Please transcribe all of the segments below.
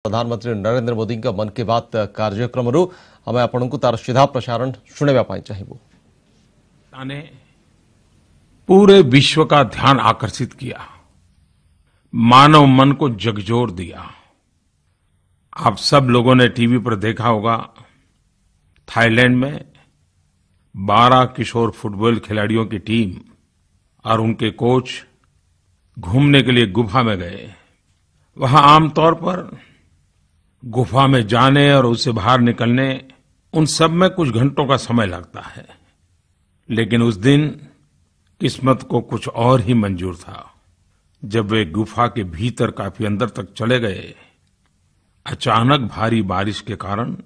प्रधानमंत्री नरेंद्र मोदी का मन की बात कार्यक्रम आम आपण को तार सीधा प्रसारण शुणा चाहबू। ने पूरे विश्व का ध्यान आकर्षित किया, मानव मन को झकझोर दिया। आप सब लोगों ने टीवी पर देखा होगा, थाईलैंड में 12 किशोर फुटबॉल खिलाड़ियों की टीम और उनके कोच घूमने के लिए गुफा में गए। वहां आमतौर पर गुफा में जाने और उससे बाहर निकलने उन सब में कुछ घंटों का समय लगता है, लेकिन उस दिन किस्मत को कुछ और ही मंजूर था। जब वे गुफा के भीतर काफी अंदर तक चले गए, अचानक भारी बारिश के कारण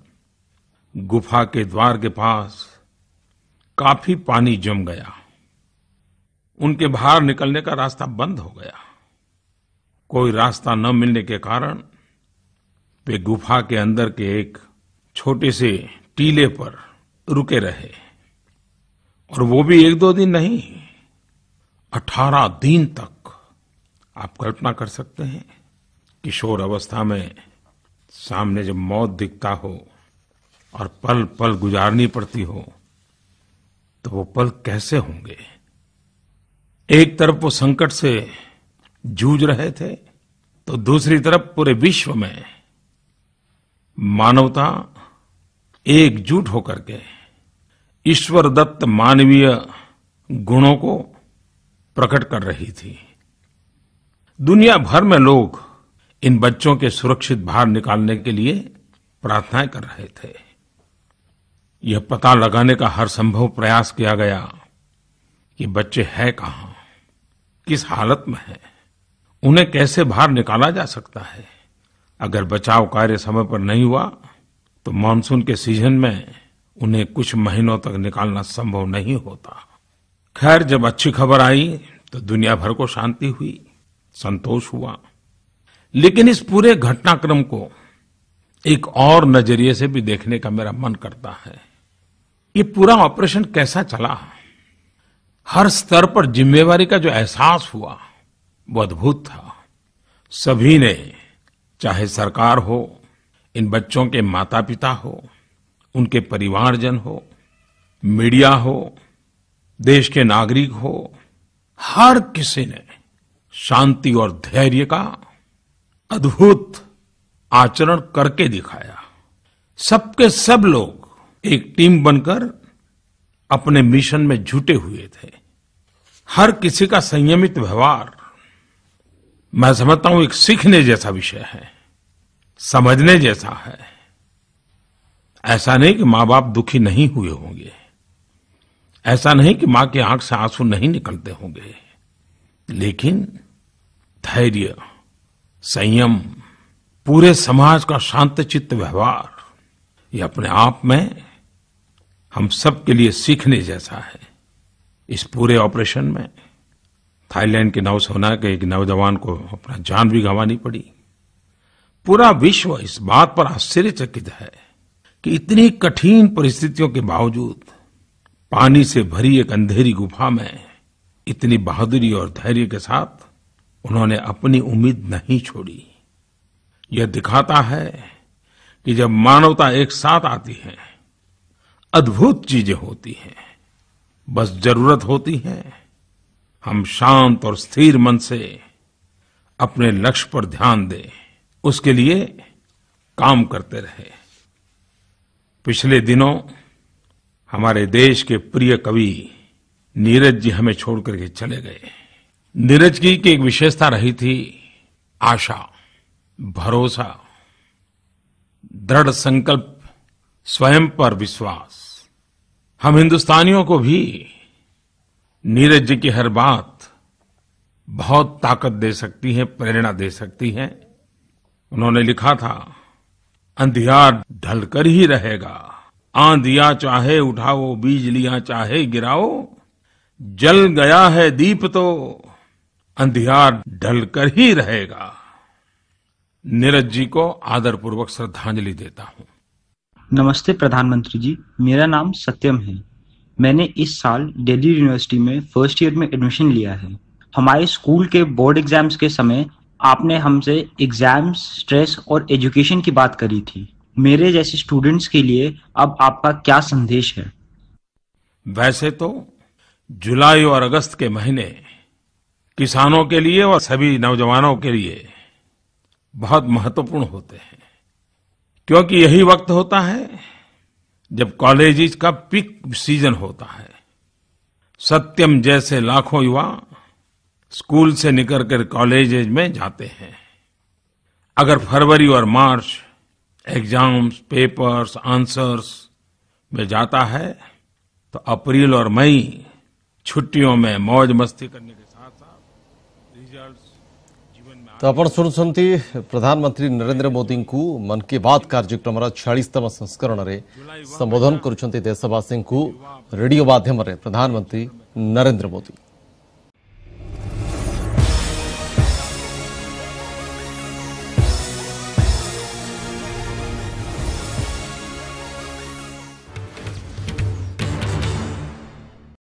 गुफा के द्वार के पास काफी पानी जम गया। उनके बाहर निकलने का रास्ता बंद हो गया। कोई रास्ता न मिलने के कारण वे गुफा के अंदर के एक छोटे से टीले पर रुके रहे, और वो भी 1-2 दिन नहीं, 18 दिन तक। आप कल्पना कर सकते हैं, किशोर अवस्था में सामने जब मौत दिखता हो और पल पल गुजारनी पड़ती हो, तो वो पल कैसे होंगे। एक तरफ वो संकट से जूझ रहे थे, तो दूसरी तरफ पूरे विश्व में मानवता एकजुट होकर के ईश्वर दत्त मानवीय गुणों को प्रकट कर रही थी। दुनिया भर में लोग इन बच्चों के सुरक्षित बाहर निकालने के लिए प्रार्थनाएं कर रहे थे। यह पता लगाने का हर संभव प्रयास किया गया कि बच्चे हैं कहां, किस हालत में हैं, उन्हें कैसे बाहर निकाला जा सकता है। अगर बचाव कार्य समय पर नहीं हुआ तो मानसून के सीजन में उन्हें कुछ महीनों तक निकालना संभव नहीं होता। खैर, जब अच्छी खबर आई तो दुनिया भर को शांति हुई, संतोष हुआ। लेकिन इस पूरे घटनाक्रम को एक और नजरिए से भी देखने का मेरा मन करता है। ये पूरा ऑपरेशन कैसा चला, हर स्तर पर जिम्मेवारी का जो एहसास हुआ वो अद्भुत था। सभी ने, चाहे सरकार हो, इन बच्चों के माता पिता हो, उनके परिवारजन हो, मीडिया हो, देश के नागरिक हो, हर किसी ने शांति और धैर्य का अद्भुत आचरण करके दिखाया। सबके सब लोग एक टीम बनकर अपने मिशन में जुटे हुए थे। हर किसी का संयमित व्यवहार, मैं समझता हूं, एक सीखने जैसा विषय है, समझने जैसा है। ऐसा नहीं कि माँ बाप दुखी नहीं हुए होंगे, ऐसा नहीं कि माँ की आंख से आंसू नहीं निकलते होंगे, लेकिन धैर्य, संयम, पूरे समाज का शांतचित्त व्यवहार, ये अपने आप में हम सब के लिए सीखने जैसा है। इस पूरे ऑपरेशन में थाईलैंड की नौसेना के एक नौजवान को अपना जान भी गंवानी पड़ी। पूरा विश्व इस बात पर आश्चर्यचकित है कि इतनी कठिन परिस्थितियों के बावजूद पानी से भरी एक अंधेरी गुफा में इतनी बहादुरी और धैर्य के साथ उन्होंने अपनी उम्मीद नहीं छोड़ी। यह दिखाता है कि जब मानवता एक साथ आती है, अद्भुत चीजें होती हैं। बस जरूरत होती है हम शांत और स्थिर मन से अपने लक्ष्य पर ध्यान दें, उसके लिए काम करते रहे। पिछले दिनों हमारे देश के प्रिय कवि नीरज जी हमें छोड़ करके चले गए। नीरज जी की एक विशेषता रही थी आशा, भरोसा, दृढ़ संकल्प, स्वयं पर विश्वास। हम हिंदुस्तानियों को भी नीरज जी की हर बात बहुत ताकत दे सकती है, प्रेरणा दे सकती है। उन्होंने लिखा था, अंधियार ढलकर ही रहेगा, आंधियां चाहे उठाओ, बिजलियां चाहे गिराओ, जल गया है दीप तो अंधियार ढलकर ही रहेगा। नीरज जी को आदरपूर्वक श्रद्धांजलि देता हूं। नमस्ते प्रधानमंत्री जी, मेरा नाम सत्यम है। मैंने इस साल दिल्ली यूनिवर्सिटी में फर्स्ट ईयर में एडमिशन लिया है। हमारे स्कूल के बोर्ड एग्जाम्स के समय आपने हमसे एग्जाम्स, स्ट्रेस और एजुकेशन की बात करी थी। मेरे जैसे स्टूडेंट्स के लिए अब आपका क्या संदेश है? वैसे तो जुलाई और अगस्त के महीने किसानों के लिए और सभी नौजवानों के लिए बहुत महत्वपूर्ण होते हैं, क्योंकि यही वक्त होता है जब कॉलेजेस का पीक सीजन होता है। सत्यम जैसे लाखों युवा स्कूल से निकलकर कॉलेजेस में जाते हैं। अगर फरवरी और मार्च एग्जाम्स, पेपर्स, आंसर्स में जाता है, तो अप्रैल और मई छुट्टियों में मौज मस्ती करने के साथ साथ रिजल्ट्स जीवन में। तो आपण शुणुंट प्रधानमंत्री नरेंद्र मोदी को मन की बात कार्यक्रम 46तम संस्करण में संबोधन करुछंती देशवासी को रेडियो माध्यम प्रधानमंत्री नरेंद्र मोदी।